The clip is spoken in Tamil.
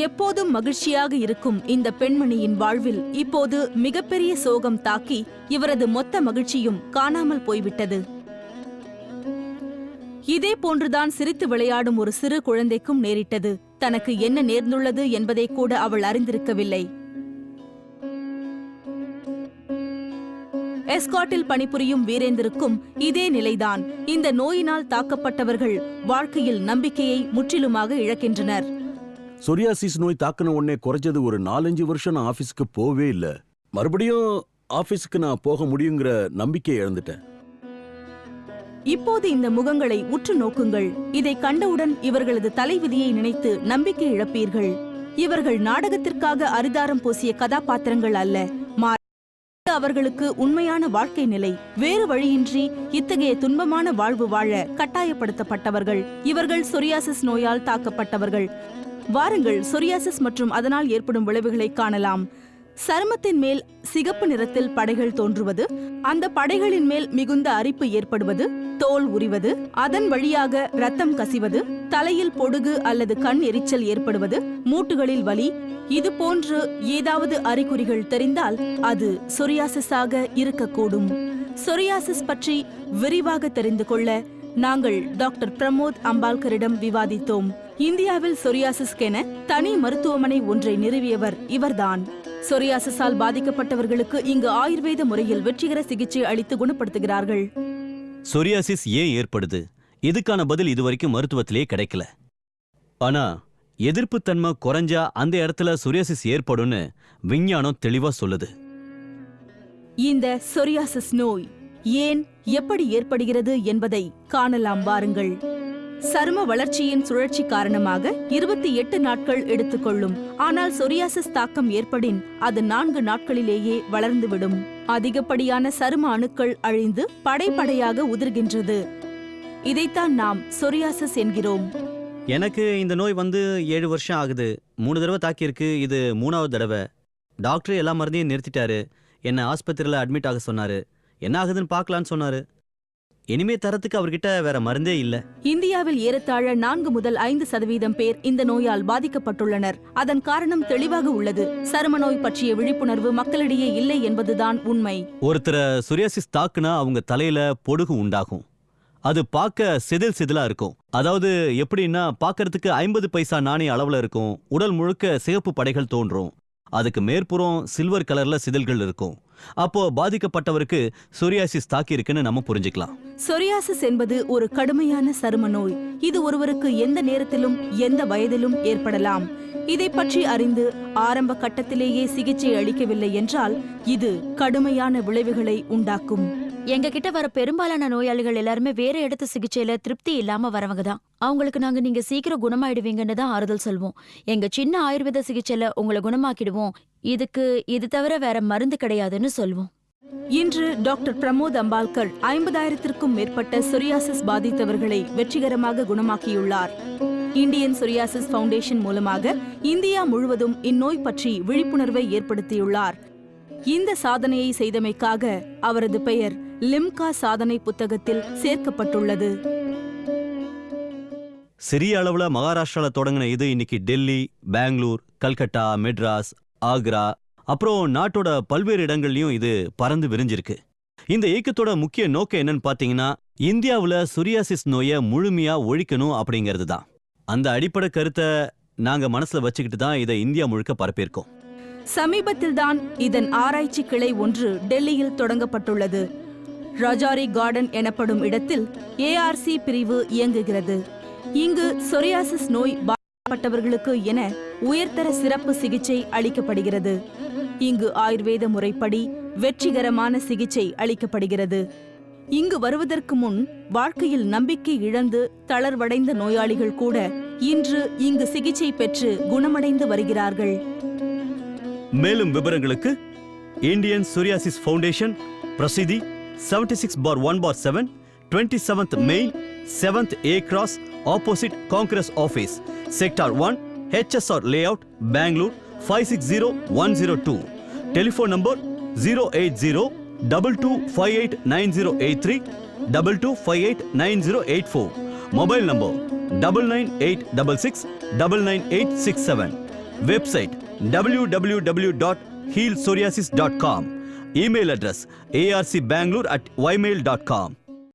எப்போதும் மகிழ்ச்சியாக இருக்கும் இந்த பெண்மணியின் வாழ்வில் இப்போது மிகப்பெரிய சோகம் தாக்கி இவரது மொத்த மகிழ்ச்சியும் காணாமல் போய்விட்டது. இதே போன்றுதான் சிரித்து விளையாடும் ஒரு சிறு குழந்தைக்கும் நேரிட்டது. தனக்கு என்ன நேர்ந்துள்ளது என்பதை கூட அவள் அறிந்திருக்கவில்லை. எஸ்காட்டில் பணிபுரியும் வீரேந்தருக்கும் இதே நிலைதான். இந்த நோயினால் தாக்கப்பட்டவர்கள் வாழ்க்கையில் நம்பிக்கையை முற்றிலுமாக இழக்கின்றனர். சொரியாசிஸ் நோய் தாக்கின உடனே குறைஞ்சது ஒரு 4-5 வருஷம் நான் ஆபீஸ்க்கு போவே இல்லை. மறுபடியும் ஆபீஸ்க்கு நான் போக முடியுங்கிற நம்பிக்கை இழந்துட்டேன். இப்போது இந்த முகங்களை உற்று நோக்குங்கள். இதை கண்டவுடன் இவர்களது தலைவிதியை நினைத்து நம்பிக்கை இழப்பீர்கள். இவர்கள் நாடகத்திற்காக அரிதாரம் பூசிய கதாபாத்திரங்கள் அல்ல, அவர்களுக்கு உண்மையான வாழ்க்கை நிலை. வேறு வழியின்றி இத்தகைய துன்பமான வாழ்வு வாழ கட்டாயப்படுத்தப்பட்டவர்கள். இவர்கள் சொரியாசிஸ் நோயால் தாக்கப்பட்டவர்கள். வாருங்கள், சொரியாசிஸ் மற்றும் அதனால் ஏற்படும் விளைவுகளை காணலாம். சருமத்தின் மேல் சிகப்பு நிறத்தில் படைகள் தோன்றுவது, அந்த படைகளின் மேல் மிகுந்த அரிப்பு ஏற்படுவது, தோல் உரிவது, அதன் வழியாக ரத்தம் கசிவது, தலையில் பொடுகு அல்லது கண் எரிச்சல் ஏற்படுவது, மூட்டுகளில் வலி, இது போன்று ஏதாவது அறிகுறிகள் தெரிந்தால் அது சொரியாசிஸாக இருக்கக்கூடும். சொரியாசிஸ் பற்றி விரிவாக தெரிந்து கொள்ள நாங்கள் டாக்டர் பிரமோத் அம்பால்கரிடம் விவாதித்தோம். இந்தியாவில் சொரியாசிஸ்கென தனி மருத்துவமனை ஒன்றை நிறுவியவர் இவர்தான். சொரியாசிஸால் பாதிக்கப்பட்டவர்களுக்கு இங்கு ஆயுர்வேத முறையில் வெற்றிகர சிகிச்சை அளித்து குணப்படுத்துகிறார்கள். சொரியாசிஸ் ஏன் ஏற்படுது? இதுக்கான பதில் இதுவரைக்கும் மருத்துவத்திலே கிடைக்கல. ஆனா எதிர்ப்புத்தன்மை குறைஞ்சா அந்த இடத்துல சொரியாசிஸ் ஏற்படும்னு விஞ்ஞானம் தெளிவா சொல்லுது. இந்த சொரியாசிஸ் நோய் ஏன், எப்படி ஏற்படுகிறது என்பதை காணலாம் வாருங்கள். சரும வளர்ச்சியின் சுழற்சி காரணமாக 28 நாட்கள் எடுத்துக்கொள்ளும். ஆனால் சொரியாசிஸ் தாக்கம் ஏற்படின் அது 4 நாட்களிலேயே வளர்ந்துவிடும். அதிகப்படியான சரும அணுக்கள் அழிந்து படைப்படையாக உதிர்கின்றது. இதைத்தான் நாம் சொரியாசிஸ் என்கிறோம். எனக்கு இந்த நோய் 7 வருஷம் ஆகுது. 3 தடவை தாக்கியிருக்கு. இது 3வது தடவை. டாக்டர் எல்லா மருந்தையும் நிறுத்திட்டாரு. என்னை ஆஸ்பத்திரியில் அட்மிட் ஆக சொன்னாரு. என்ன ஆகுதுன்னு பார்க்கலான்னு சொன்னாரு. இனிமே தரத்துக்கு அவர்கிட்ட வேற மருந்தே இல்ல. இந்தியாவில் ஏறத்தாழ 4 முதல் 5% பேர் இந்த நோயால் பாதிக்கப்பட்டுள்ளனர். அதன் காரணம் தெளிவாக உள்ளது. சரும நோய் பற்றிய விழிப்புணர்வு மக்களிடையே இல்லை என்பதுதான் உண்மை. ஒருத்தர சொரியாசிஸ் தாக்குனா அவங்க தலையில பொடுகு உண்டாகும். அது பார்க்க சிதிலா இருக்கும். அதாவது எப்படின்னா, பார்க்கறதுக்கு 50 பைசா நாணய அளவுல இருக்கும். உடல் முழுக்க சிகப்பு படைகள் தோன்றும். அதுக்கு மேற்புறம் சில்வர் கலர்ல சிதல்கள் இருக்கும். அப்போ பாதிக்கப்பட்டவருக்கு சொரியாசிஸ் தாக்கி இருக்குன்னு நம்ம புரிஞ்சுக்கலாம். சொரியாசிஸ் என்பது ஒரு கடுமையான சரும நோய். இது ஒருவருக்கு எந்த நேரத்திலும் எந்த வயதிலும் ஏற்படலாம். இதை பற்றி அறிந்து ஆரம்ப கட்டத்திலேயே சிகிச்சை அளிக்கவில்லை என்றால் இது கடுமையான விளைவுகளை உண்டாக்கும். எங்க கிட்ட வர பெரும்பாலான நோயாளிகள் எல்லாருமே வேற இடத்து சிகிச்சையில திருப்தி இல்லாம வரவங்க தான். அவங்களுக்கு நாங்க நீங்க சீக்கிரம் குணமாயிடுவீங்கன்னு தான் ஆறுதல் சொல்வோம். எங்க சின்ன ஆயுர்வேத சிகிச்சையில உங்களை குணமாக்கிடுவோம். இது தவிர வேற மருந்து கிடையாதுன்னு சொல்வோம். இன்று டாக்டர் பிரமோத் அம்பால்கர் 50,000க்கும் மேற்பட்ட சொரியாசிஸ் பாதித்தவர்களை வெற்றிகரமாக குணமாக்கியுள்ளார். இந்தியன் சொரியாசிஸ் ஃபவுண்டேஷன் மூலமாக இந்தியா முழுவதும் இந்நோய் பற்றி விழிப்புணர்வை ஏற்படுத்தியுள்ளார். இந்த சாதனையை செய்தமைக்காக அவரது பெயர் லிம்கா சாதனை புத்தகத்தில் சேர்க்கப்பட்டுள்ளது. சிறிய அளவுல மகாராஷ்டிரால தொடங்கின இது இன்னைக்கு டெல்லி, பெங்களூர், கல்கட்டா, மெட்ராஸ், ஆக்ரா, அப்புறம் நாட்டோட பல்வேறு இடங்கள்லயும் இது பறந்து விரிஞ்சிருக்கு. இந்த இயக்கத்தோட முக்கிய நோக்கம் என்னன்னு பாத்தீங்கன்னா, இந்தியாவுல சொரியாசிஸ் நோயை முழுமையா ஒழிக்கணும் அப்படிங்கிறது தான். அந்த அடிப்படை கருத்தை நாங்க மனசுல வச்சுக்கிட்டு தான் இதை இந்தியா முழுக்க பரப்பியிருக்கோம். சமீபத்தில்தான் இதன் ஆராய்ச்சி கிளை ஒன்று டெல்லியில் தொடங்கப்பட்டுள்ளது. ராஜாரி கார்டன் எனப்படும் இடத்தில் ARC பிரிவு இயங்குகிறது. இங்கு சொரியாசிஸ் நோய் பாதிக்கப்பட்டவர்களுக்கு என உயர்தர சிறப்பு சிகிச்சை அளிக்கப்படுகிறது. இங்கு ஆயுர்வேத முறைப்படி வெற்றிகரமான சிகிச்சை அளிக்கப்படுகிறது. இங்கு வருவதற்கு முன் வாழ்க்கையில் நம்பிக்கை இழந்து தளர்வடைந்த நோயாளிகள் கூட இன்று இங்கு சிகிச்சை பெற்று குணமடைந்து வருகிறார்கள். மேலும் விவரங்களுக்கு இந்தியன் சொரியாசிஸ் ஃபவுண்டேஷன், பிரசித்தி 76/1/7, 27th Main, 7th A Cross, opposite Congress Office, Sector 1, HSR Layout, Bangalore 560102. Telephone number 080-2258-9083, 2258-9084. Mobile number 9986699867. Website www.healpsoriasis.com, email address arcbangalore@ymail.com.